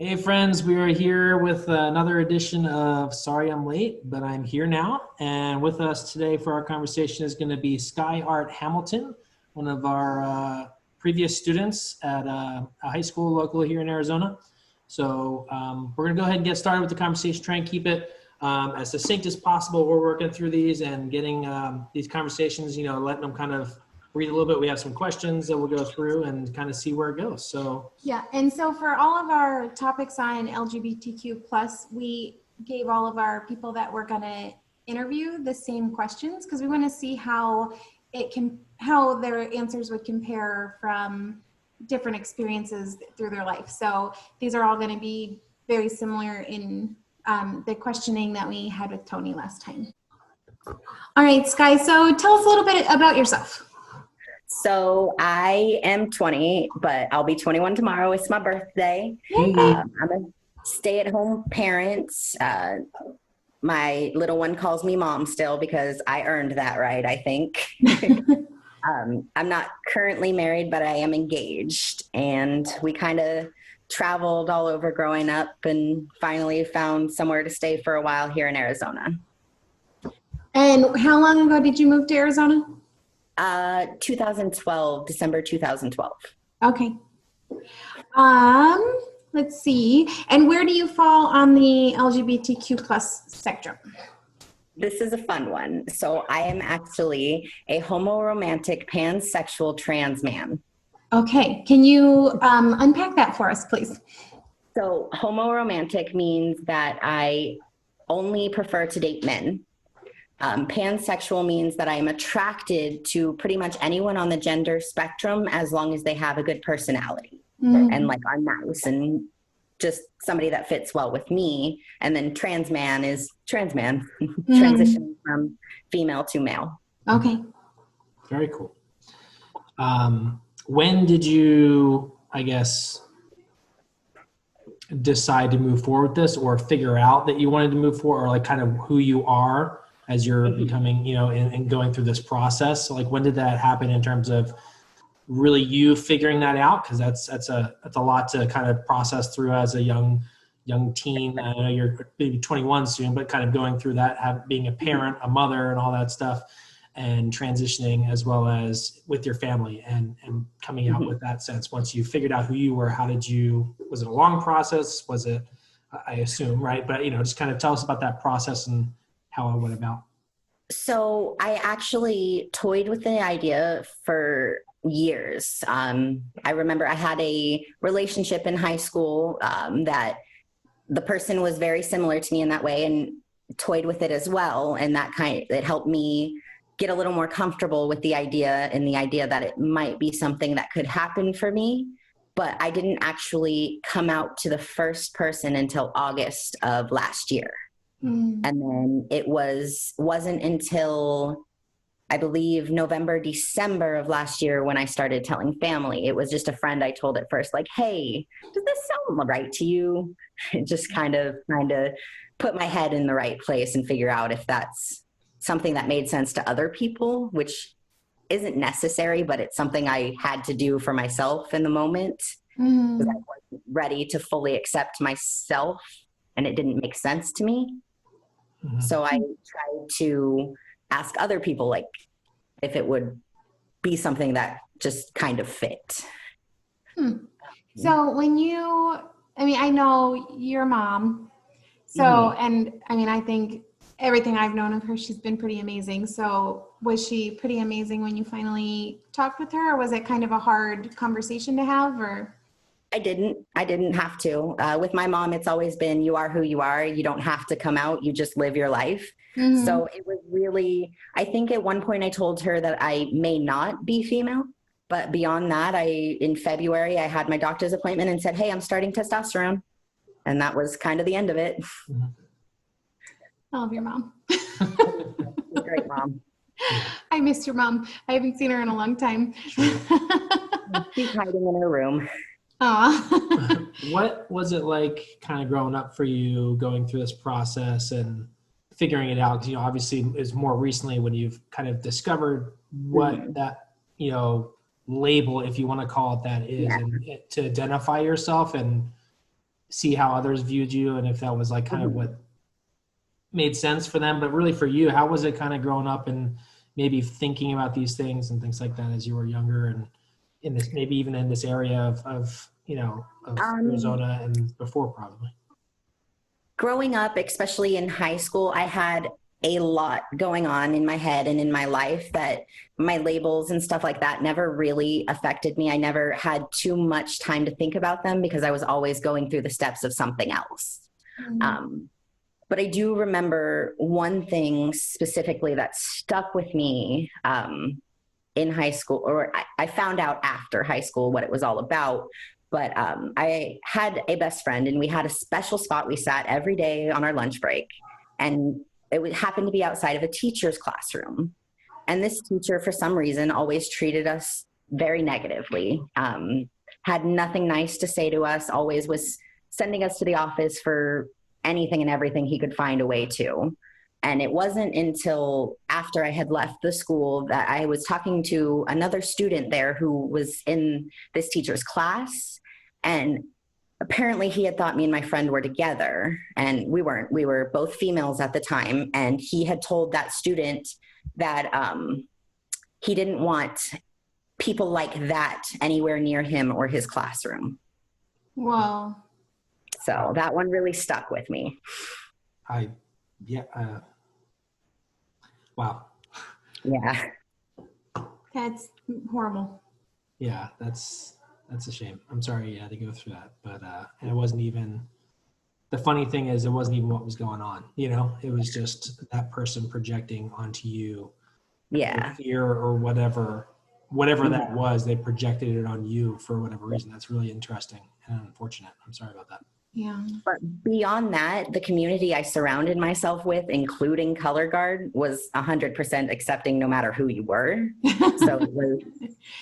Hey friends, we are here with another edition of Sorry I'm Late, but I'm here now. And with us today for our conversation is going to be Skie Hamilton, one of our previous students at a high school local here in Arizona. So we're going to go ahead and get started with the conversation, try and keep it as succinct as possible. We're working through these and getting these conversations, letting them kind of breathe a little bit. We have some questions that we'll go through and kind of see where it goes. So yeah, and so for all of our topics on LGBTQ plus, we gave all of our people that we're going to interview the same questions because we want to see how their answers would compare from different experiences through their life. So these are all going to be very similar in the questioning that we had with Tony last time. All right, Skie, so tell us a little bit about yourself. So I am 20, but I'll be 21 tomorrow. It's my birthday. I'm a stay-at-home parent. My little one calls me mom still because I earned that right, I think. I'm not currently married, but I am engaged. And we kind of traveled all over growing up and finally found somewhere to stay for a while here in Arizona. And how long ago did you move to Arizona? 2012, December 2012. Okay. Let's see. And where do you fall on the LGBTQ plus spectrum? This is a fun one. So I am actually a homoromantic pansexual trans man. Okay. Can you unpack that for us, please? So homoromantic means that I only prefer to date men. Pansexual means that I am attracted to pretty much anyone on the gender spectrum as long as they have a good personality and like are nice and just somebody that fits well with me. And then trans man is trans man, transitioning from female to male. Okay. very cool. When did you, decide to move forward with this or figure out that you wanted to move forward, or like kind of who you are as you're becoming, and going through this process? So like, when did that happen in terms of really you figuring that out? Because that's a lot to kind of process through as a young teen. I know you're maybe 21 soon, but kind of going through that, being a parent, a mother, and all that stuff, and transitioning as well as with your family and coming out with that sense. Once you figured out who you were, was it a long process? Was it, I assume, right? But, just kind of tell us about that process and how it went about. So I actually toyed with the idea for years. I remember I had a relationship in high school that the person was very similar to me in that way, and toyed with it as well. And it helped me get a little more comfortable with the idea that it might be something that could happen for me. But I didn't actually come out to the first person until August of last year. And then it wasn't until I believe November, December of last year when I started telling family. It was just a friend I told at first, like, hey, does this sound right to you? Just kind of put my head in the right place and figure out if that's something that made sense to other people, which isn't necessary, but it's something I had to do for myself in the moment. Because I wasn't ready to fully accept myself and it didn't make sense to me. So I tried to ask other people, like, if it would be something that just kind of fit. So I know your mom. So, and I think everything I've known of her, she's been pretty amazing. So was she pretty amazing when you finally talked with her, or was it kind of a hard conversation to have, or? I didn't have to. With my mom, it's always been, you are who you are. You don't have to come out. You just live your life. So it was really, I think at one point I told her that I may not be female, but beyond that, in February, I had my doctor's appointment and said, hey, I'm starting testosterone. And that was kind of the end of it. I love your mom. Great mom. I missed your mom. I haven't seen her in a long time. She's hiding in her room. What was it like kind of growing up for you, going through this process and figuring it out? Because, obviously it's more recently when you've kind of discovered what that, label, if you want to call it that, is, and to identify yourself and see how others viewed you and if that was like kind of what made sense for them. But really for you, how was it kind of growing up and maybe thinking about these things and things like that as you were younger and in this, maybe even in this area of Arizona and before probably? Growing up, especially in high school, I had a lot going on in my head and in my life that my labels and stuff like that never really affected me. I never had too much time to think about them because I was always going through the steps of something else. But I do remember one thing specifically that stuck with me in high school, or I found out after high school what it was all about. But I had a best friend and we had a special spot. We sat every day on our lunch break, and it happened to be outside of a teacher's classroom. And this teacher, for some reason, always treated us very negatively, had nothing nice to say to us, always was sending us to the office for anything and everything he could find a way to. And it wasn't until after I had left the school that I was talking to another student there who was in this teacher's class. And apparently he had thought me and my friend were together, and we weren't. We were both females at the time. And he had told that student that he didn't want people like that anywhere near him or his classroom. Wow. So that one really stuck with me. Wow. Yeah. That's horrible. Yeah, that's a shame. I'm sorry you had to go through that, but and it wasn't even, the funny thing is it wasn't even what was going on, it was just that person projecting onto you fear or whatever that was. They projected it on you for whatever reason. That's really interesting and unfortunate. I'm sorry about that. Yeah. But beyond that, the community I surrounded myself with, including Color Guard, was 100% accepting no matter who you were. So it was,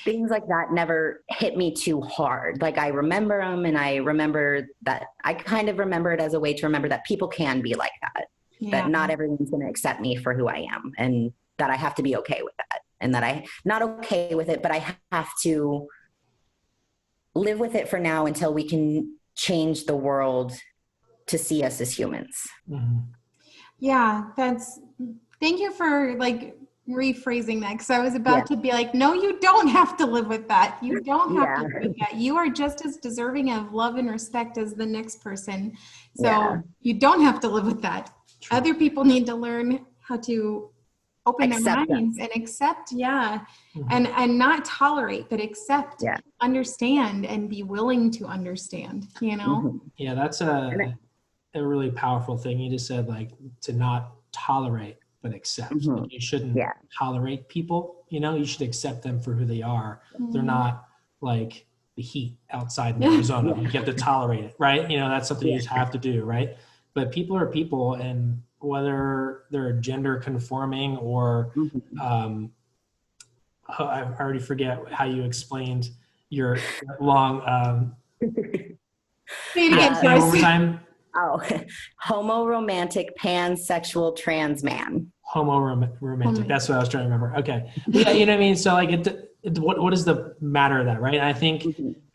things like that never hit me too hard. Like I remember them, and I remember that I kind of remember it as a way to remember that people can be like that, that not everyone's going to accept me for who I am, and that I have to be okay with that, and that I'm not okay with it, but I have to live with it for now until we can change the world to see us as humans. Mm-hmm. Yeah, thank you for like rephrasing that, because I was about to be like, no, you don't have to live with that. You don't have to live with that. You are just as deserving of love and respect as the next person. So you don't have to live with that. True. Other people need to learn how to open their minds and accept, and not tolerate, but accept, understand, and be willing to understand, Yeah, that's a really powerful thing you just said, like to not tolerate, but accept. Like you shouldn't tolerate people, you should accept them for who they are. They're not like the heat outside in Arizona. You have to tolerate it, right? That's something you just have to do, right? But people are people, and whether they're gender conforming or I already forget how you explained your long overtime. Homo-romantic, pansexual, trans man. Homo-romantic. That's what I was trying to remember. Okay. Yeah, you know what I mean? So like what is the matter of that, right? And I think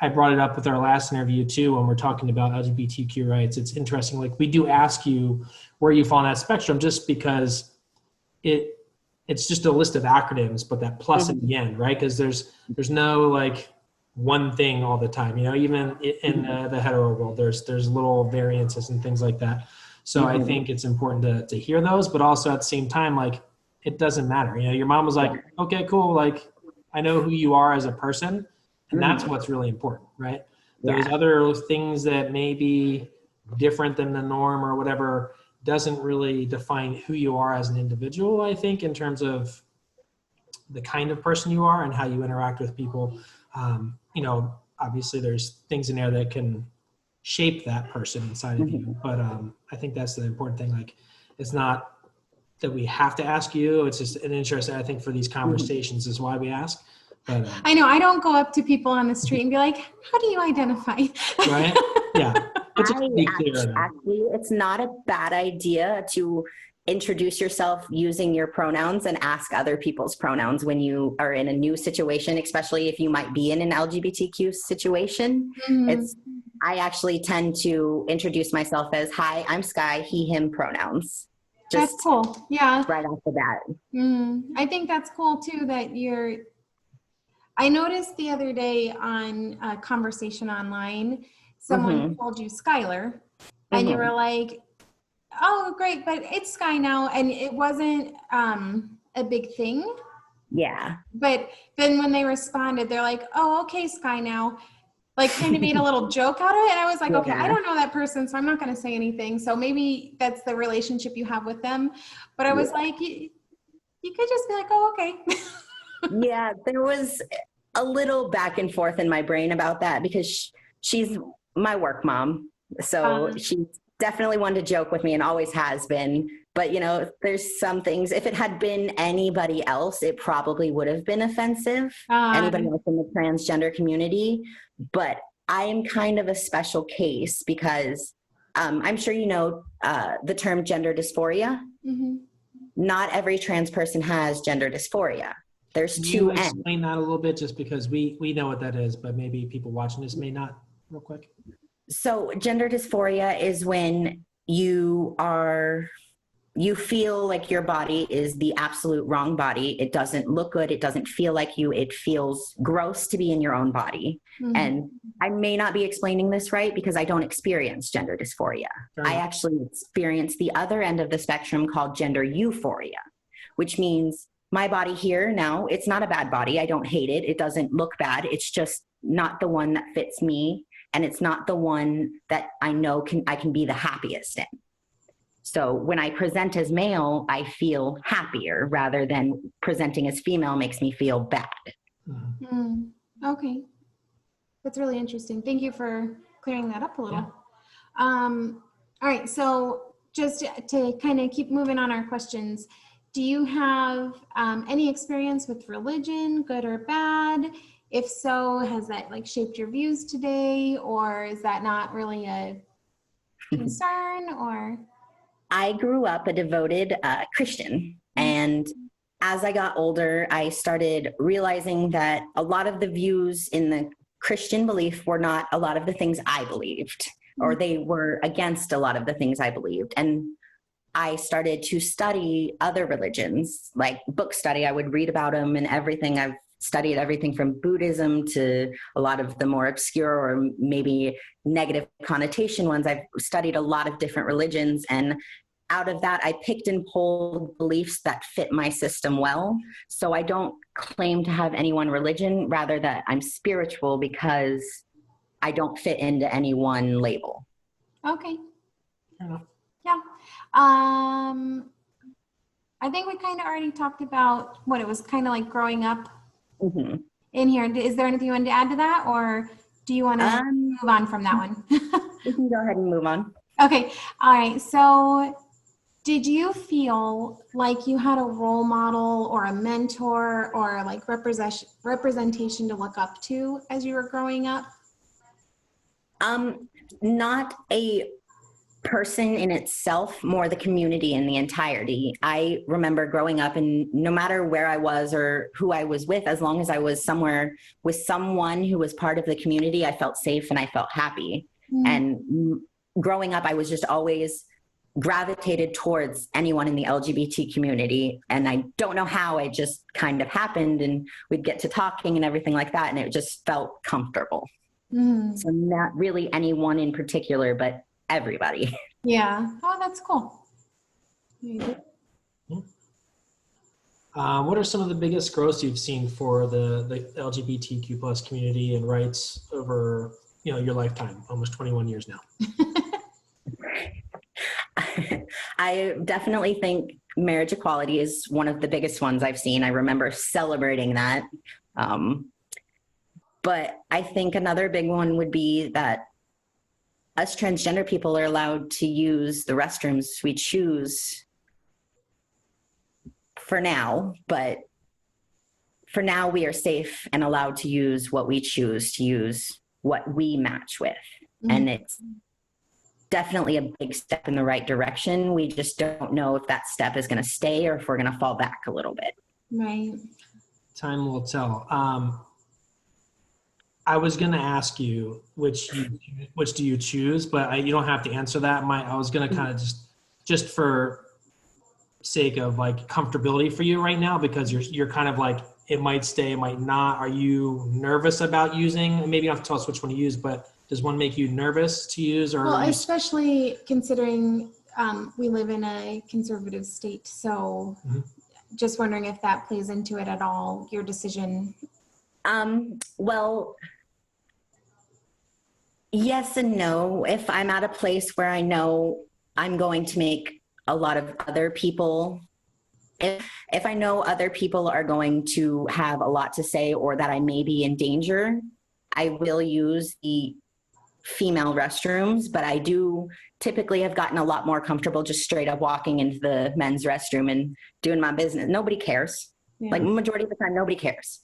I brought it up with our last interview too, when we're talking about LGBTQ rights. It's interesting. Like we do ask you where you fall on that spectrum, just because it's just a list of acronyms, but that plus at the end, right? Because there's no like one thing all the time, even in the hetero world, there's little variances and things like that. So I think it's important to hear those, but also at the same time, like it doesn't matter. Your mom was like, okay, cool. Like I know who you are as a person, and that's what's really important, right? Those other things that may be different than the norm or whatever doesn't really define who you are as an individual, I think, in terms of the kind of person you are and how you interact with people. Obviously there's things in there that can shape that person inside of you. But I think that's the important thing. Like, it's not that we have to ask you. It's just an interest, I think, for these conversations is why we ask. But, I know I don't go up to people on the street and be like, how do you identify? Right? Yeah. Actually, it's not a bad idea to introduce yourself using your pronouns and ask other people's pronouns when you are in a new situation, especially if you might be in an LGBTQ situation. I actually tend to introduce myself as, hi, I'm Skie, he, him pronouns. That's cool. Yeah. Right off the bat. I think that's cool too, that I noticed the other day on a conversation online, someone called you Skylar, and you were like, oh, great, but it's Sky now. And it wasn't a big thing. Yeah. But then when they responded, they're like, oh, okay, Sky now. Like kind of made a little joke out of it. And I was like, okay, I don't know that person, so I'm not going to say anything. So maybe that's the relationship you have with them. But I was like, you could just be like, oh, okay. Yeah, there was a little back and forth in my brain about that because she's my work mom. So she's definitely one to joke with me and always has been. But, you know, there's some things, if it had been anybody else, it probably would have been offensive. Anybody else in the transgender community. But I am kind of a special case because I'm sure you know the term gender dysphoria. Not every trans person has gender dysphoria. There's two N's. Can you explain that a little bit, just because we know what that is, but maybe people watching this may not, real quick. So gender dysphoria is when you feel like your body is the absolute wrong body. It doesn't look good. It doesn't feel like you. It feels gross to be in your own body. And I may not be explaining this right because I don't experience gender dysphoria. I actually experience the other end of the spectrum called gender euphoria, which means my body here now, it's not a bad body. I don't hate it. It doesn't look bad. It's just not the one that fits me. And it's not the one that I know I can be the happiest in. So when I present as male, I feel happier rather than presenting as female makes me feel bad. Okay. That's really interesting. Thank you for clearing that up a little. All right. So just to kind of keep moving on our questions, do you have any experience with religion, good or bad? If so, has that like shaped your views today, or is that not really a concern? Or I grew up a devoted Christian, and as I got older, I started realizing that a lot of the views in the Christian belief were not a lot of the things I believed, or they were against a lot of the things I believed. And I started to study other religions, like book study. I would read about them and everything. I've studied everything from Buddhism to a lot of the more obscure or maybe negative connotation ones. I've studied a lot of different religions, and out of that, I picked and pulled beliefs that fit my system well. So I don't claim to have any one religion, rather that I'm spiritual because I don't fit into any one label. Okay. Yeah. I think we kind of already talked about what it was kind of like growing up in here. Is there anything you wanted to add to that, or do you want to move on from that one? We can go ahead and move on. Okay. All right. So did you feel like you had a role model or a mentor or like representation to look up to as you were growing up? Not a person in itself, more the community in the entirety. I remember growing up, and no matter where I was or who I was with, as long as I was somewhere with someone who was part of the community, I felt safe and I felt happy. And growing up, I was just always gravitated towards anyone in the LGBT community. And I don't know how, it just kind of happened, and we'd get to talking and everything like that. And it just felt comfortable. So not really anyone in particular, but everybody. Yeah. Oh, that's cool. What are some of the biggest growths you've seen for the LGBTQ plus community and rights over, your lifetime, almost 21 years now? I definitely think marriage equality is one of the biggest ones I've seen. I remember celebrating that. But I think another big one would be that us transgender people are allowed to use the restrooms we choose for now, but for now we are safe and allowed to use what we choose to use, what we match with. And it's definitely a big step in the right direction. We just don't know if that step is going to stay or if we're going to fall back a little bit. Right. Time will tell. I was going to ask you which do you choose, but you don't have to answer that. I was going to kind of just for sake of like comfortability for you right now, because you're kind of like, it might stay, it might not. Are you nervous about using? Maybe you don't have to tell us which one to use, but does one make you nervous to use? Or well, especially considering we live in a conservative state, so just wondering if that plays into it at all, your decision. Well, yes and no. If I'm at a place where I know I'm going to make a lot of other people, if I know other people are going to have a lot to say or that I may be in danger, I will use the female restrooms, but I do typically have gotten a lot more comfortable just straight up walking into the men's restroom and doing my business. Nobody cares. Yeah. Like majority of the time, nobody cares.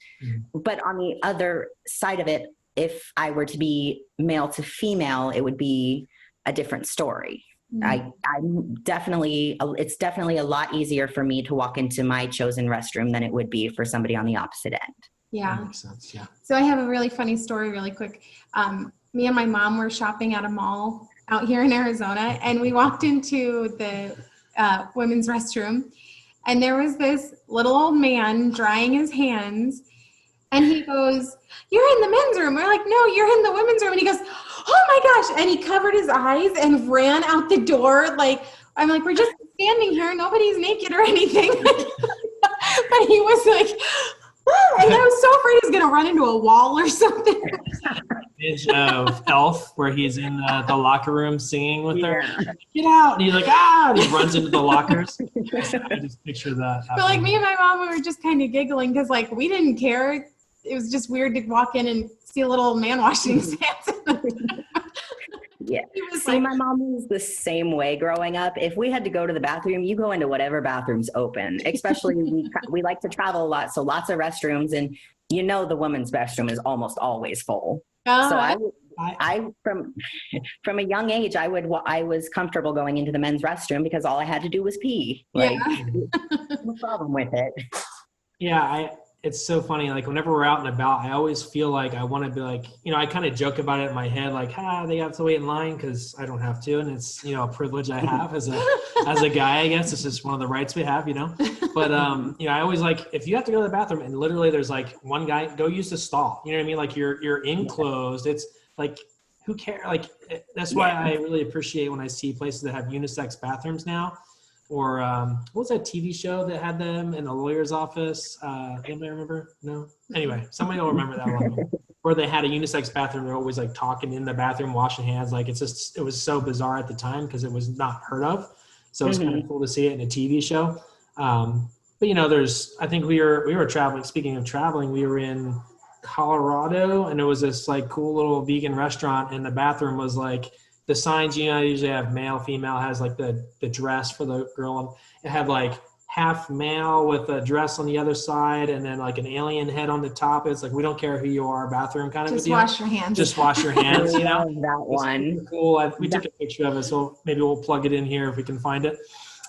But on the other side of it, if I were to be male to female, it would be a different story. It's definitely a lot easier for me to walk into my chosen restroom than it would be for somebody on the opposite end. Yeah. That makes sense. Yeah. So I have a really funny story really quick. Me and my mom were shopping at a mall out here in Arizona, and we walked into the women's restroom, and there was this little old man drying his hands, and he goes, "You're in the men's room." We're like, "No, you're in the women's room." And he goes, "Oh my gosh." And he covered his eyes and ran out the door. Like, I'm like, "We're just standing here. Nobody's naked or anything." But he was like, and I was so afraid he's going to run into a wall or something. Image of Elf where he's in the locker room singing with her. Get out! And he's like, ah! And he runs into the lockers. I just picture that. But like me and my mom, we were just kind of giggling because like we didn't care. It was just weird to walk in and see a little man washing his hands. Yeah. See, my mom was the same way growing up. If we had to go to the bathroom, you go into whatever bathroom's open. Especially we like to travel a lot, so lots of restrooms, and you know the women's restroom is almost always full. So I from a young age, I was comfortable going into the men's restroom because all I had to do was pee. Like, no problem with it. Yeah, it's so funny. Like whenever we're out and about, I always feel like I want to be like, I kind of joke about it in my head, like, they have to wait in line because I don't have to, and it's a privilege I have as a guy. I guess it's just one of the rights we have, But I always like, if you have to go to the bathroom and literally there's like one guy, go use the stall. You know what I mean? Like you're enclosed. It's like, who cares? Like that's why I really appreciate when I see places that have unisex bathrooms now. Or what was that TV show that had them in the lawyer's office? Anybody remember? No? Anyway, somebody will remember that one. Where they had a unisex bathroom. They're always like talking in the bathroom, washing hands. Like it was so bizarre at the time because it was not heard of. So it's kind of cool to see it in a TV show. But I think we were traveling. Speaking of traveling, we were in Colorado, and it was this like cool little vegan restaurant, and the bathroom was like, the signs, usually have male, female, has like the dress for the girl. And it had like half male with a dress on the other side and then like an alien head on the top. It's like, we don't care who you are, bathroom kind of just a deal. Wash your hands. Just wash your hands, That one. Cool. We took a picture of it, so maybe we'll plug it in here if we can find it.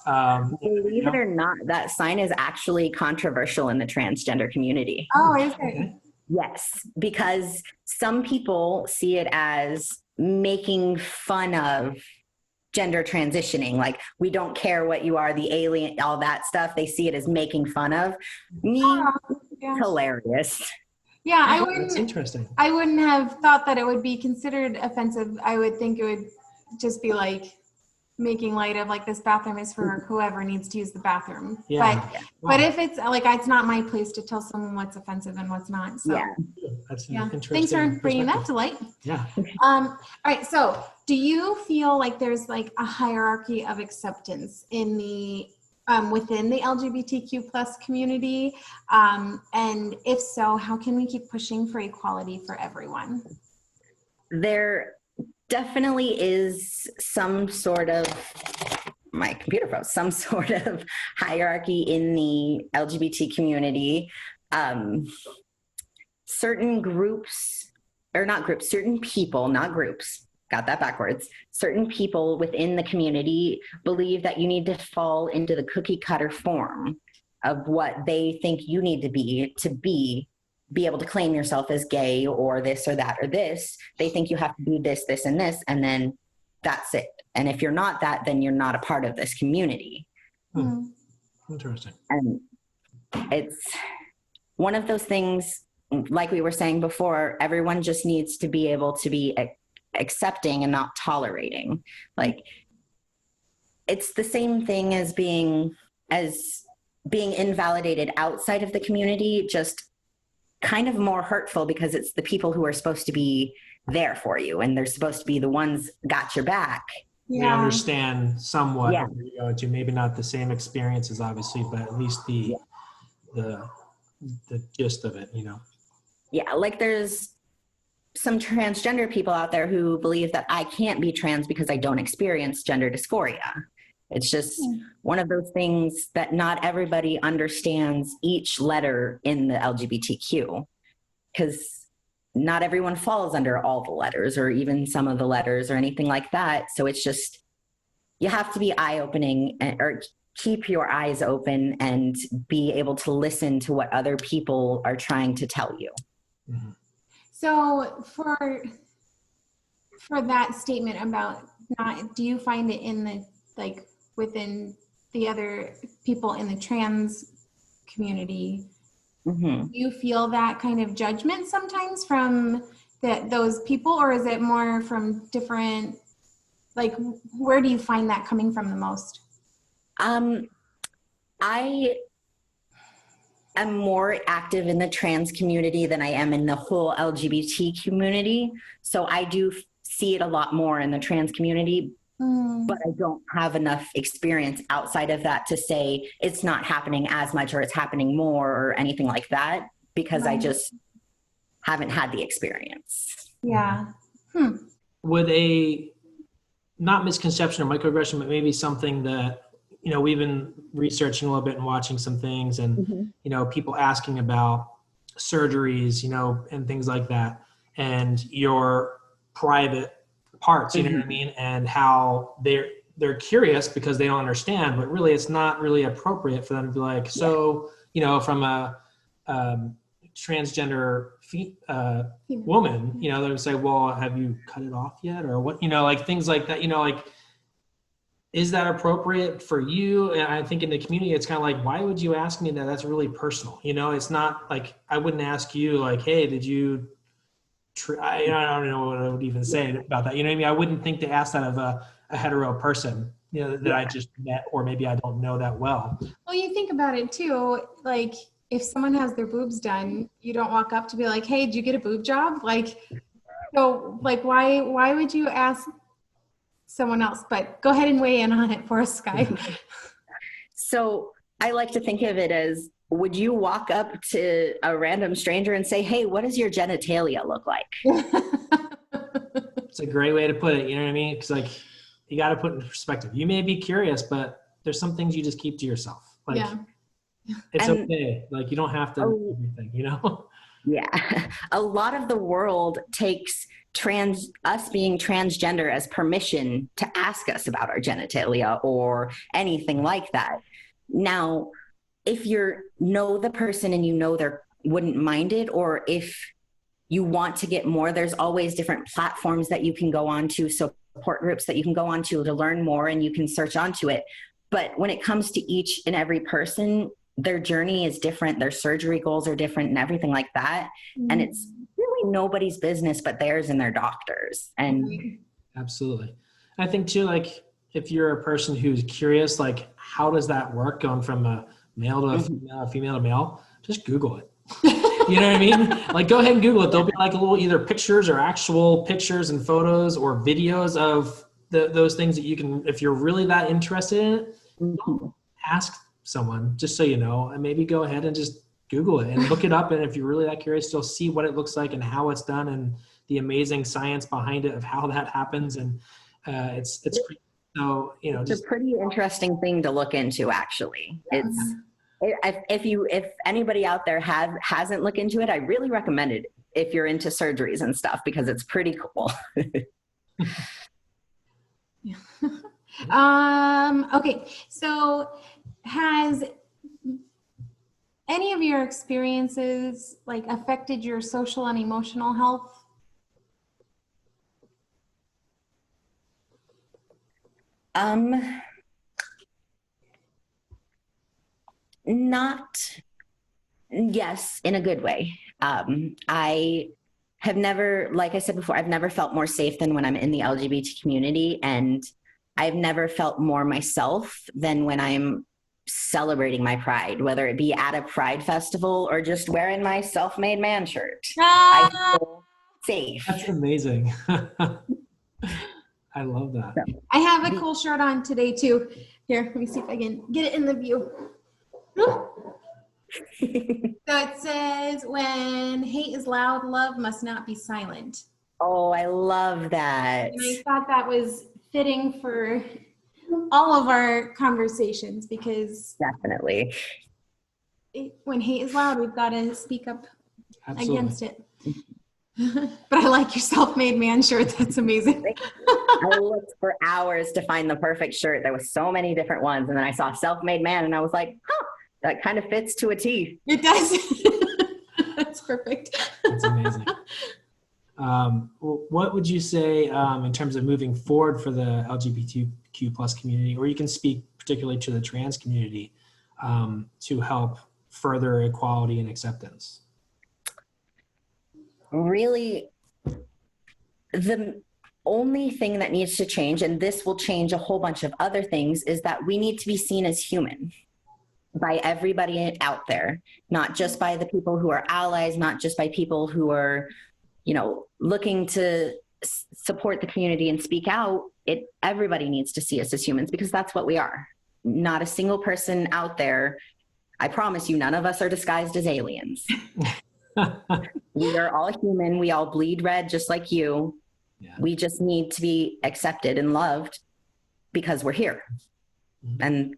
Believe it or not, that sign is actually controversial in the transgender community. Oh, is it? Yes, because some people see it as making fun of gender transitioning. Like, we don't care what you are, the alien, all that stuff. They see it as making fun of me. Hilarious. Yeah, That's interesting. I wouldn't have thought that it would be considered offensive. I would think it would just be like making light of like, this bathroom is for whoever needs to use the bathroom. But if it's like, it's not my place to tell someone what's offensive and what's not. So that's interesting. Thanks for bringing that to light. Yeah. All right. So do you feel like there's like a hierarchy of acceptance in the within the LGBTQ plus community? And if so, how can we keep pushing for equality for everyone? There definitely is some sort of, my computer froze, some sort of hierarchy in the LGBT community. Certain groups, or not groups, certain people, not groups, got that backwards. Certain people within the community believe that you need to fall into the cookie cutter form of what they think you need to be able to claim yourself as gay or this or that or this. They think you have to do this, this, and this, and then that's it. And if you're not that, then you're not a part of this community. Interesting. And it's one of those things, like we were saying before, everyone just needs to be able to be accepting and not tolerating. Like, it's the same thing as being invalidated outside of the community, just kind of more hurtful, because it's the people who are supposed to be there for you, and they're supposed to be the ones got your back. We understand somewhat what you're going to, maybe not the same experiences, obviously, but at least the gist of it, you know? Yeah, like there's some transgender people out there who believe that I can't be trans because I don't experience gender dysphoria. It's just one of those things that not everybody understands each letter in the LGBTQ, because not everyone falls under all the letters or even some of the letters or anything like that. So it's just, you have to be eye-opening, or keep your eyes open and be able to listen to what other people are trying to tell you. Mm-hmm. So for that statement about not, do you find it in the, like, within the other people in the trans community, do you feel that kind of judgment sometimes from those people, or is it more from different, like, where do you find that coming from the most? I am more active in the trans community than I am in the whole LGBT community. So I do see it a lot more in the trans community, but I don't have enough experience outside of that to say it's not happening as much or it's happening more or anything like that, because I just haven't had the experience. Yeah. Would a, not misconception or microaggression, but maybe something that, you know, we've been researching a little bit and watching some things, and, you know, people asking about surgeries, you know, and things like that, and your private parts, you know what I mean? And how they're curious because they don't understand, but really it's not really appropriate for them to be like, so, you know, from a transgender woman, you know, they would say, well, have you cut it off yet? Or what, you know, like things like that, you know, like, is that appropriate for you? And I think in the community, it's kind of like, why would you ask me that? That's really personal. You know, it's not like, I wouldn't ask you like, hey, did you I don't know what I would even say about that. You know what I mean? I wouldn't think to ask that of a hetero person, you know, that I just met, or maybe I don't know that well. Well, you think about it too, like if someone has their boobs done, you don't walk up to be like, hey, did you get a boob job? Like, so like, why would you ask someone else? But go ahead and weigh in on it for us, Skie. So I like to think of it as, would you walk up to a random stranger and say, hey, what does your genitalia look like? It's a great way to put it. You know what I mean? Because like, you got to put it in perspective. You may be curious, but there's some things you just keep to yourself. Like, it's okay. Like, you don't have to do everything, you know? Yeah. A lot of the world takes us being transgender as permission to ask us about our genitalia or anything like that. Now, if you know the person and you know they wouldn't mind it, or if you want to get more, there's always different platforms that you can go on to, support groups that you can go on to learn more, and you can search onto it. But when it comes to each and every person, their journey is different, their surgery goals are different and everything like that. And it's really nobody's business but theirs and their doctors. And absolutely. I think too, like, if you're a person who's curious, like, how does that work going from a male to a female to male? Just Google it. You know what I mean? Like, go ahead and Google it. There'll be like a little either pictures or actual pictures and photos or videos of those things that you can, if you're really that interested in it, ask someone, just so you know, and maybe go ahead and just Google it and look it up. And if you're really that curious, you'll see what it looks like and how it's done and the amazing science behind it of how that happens. And it's pretty, so, you know, it's a pretty interesting thing to look into, actually. If anybody out there hasn't looked into it, I really recommend it if you're into surgeries and stuff, because it's pretty cool. Okay, so has any of your experiences like affected your social and emotional health? Not, yes, in a good way. I have never, like I said before, I've never felt more safe than when I'm in the LGBT community, and I've never felt more myself than when I'm celebrating my pride, whether it be at a pride festival or just wearing my self-made man shirt. I feel safe. That's amazing. I love that. I have a cool shirt on today too. Here, let me see if I can get it in the view. So it says, when hate is loud, love must not be silent. Oh, I love that. And I thought that was fitting for all of our conversations, because Definitely. when hate is loud, we've got to speak up Absolutely. against it. But I like your self-made man shirt. That's amazing. I looked for hours to find the perfect shirt. There was so many different ones. And then I saw self-made man and I was like, huh, that kind of fits to a T. It does. That's perfect. That's amazing. What would you say in terms of moving forward for the LGBTQ plus community, or you can speak particularly to the trans community, to help further equality and acceptance? Really, the only thing that needs to change, and this will change a whole bunch of other things, is that we need to be seen as human by everybody out there, not just by the people who are allies, not just by people who are, you know, looking to support the community and speak out. Everybody needs to see us as humans, because that's what we are. Not a single person out there, I promise you, none of us are disguised as aliens. We are all human. We all bleed red just like you. Yeah. We just need to be accepted and loved because we're here. Mm-hmm. And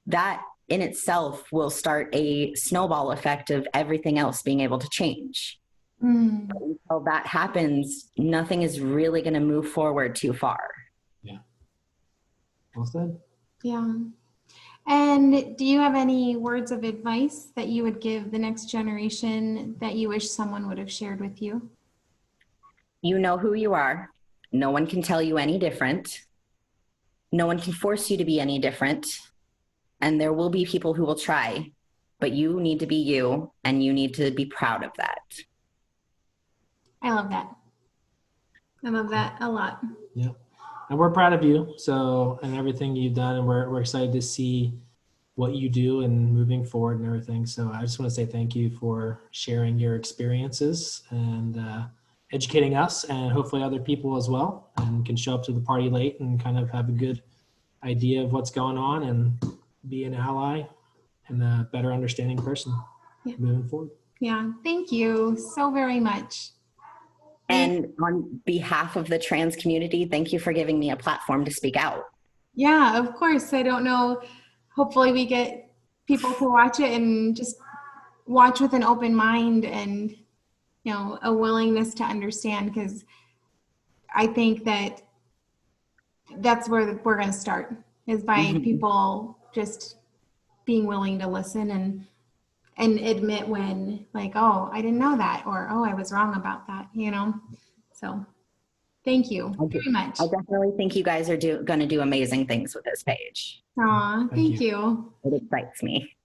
that in itself will start a snowball effect of everything else being able to change. Mm. Until that happens, nothing is really going to move forward too far. Yeah. Well said. Yeah. And do you have any words of advice that you would give the next generation that you wish someone would have shared with you? You know who you are. No one can tell you any different. No one can force you to be any different. And there will be people who will try, but you need to be you, and you need to be proud of that. I love that. I love that a lot. Yeah. And we're proud of you, and everything you've done, and we're excited to see what you do and moving forward and everything. So I just want to say thank you for sharing your experiences and educating us, and hopefully other people as well, and can show up to the party late and kind of have a good idea of what's going on and be an ally and a better understanding person moving forward. Yeah, thank you so very much. And on behalf of the trans community, thank you for giving me a platform to speak out. Yeah, of course. I don't know. Hopefully we get people to watch it and just watch with an open mind and, you know, a willingness to understand, because I think that that's where we're going to start, is by people just being willing to listen and admit when, like, oh, I didn't know that, or, oh, I was wrong about that, you know? So thank you very much. I definitely think you guys are going to do amazing things with this page. Aw, thank you. It excites me.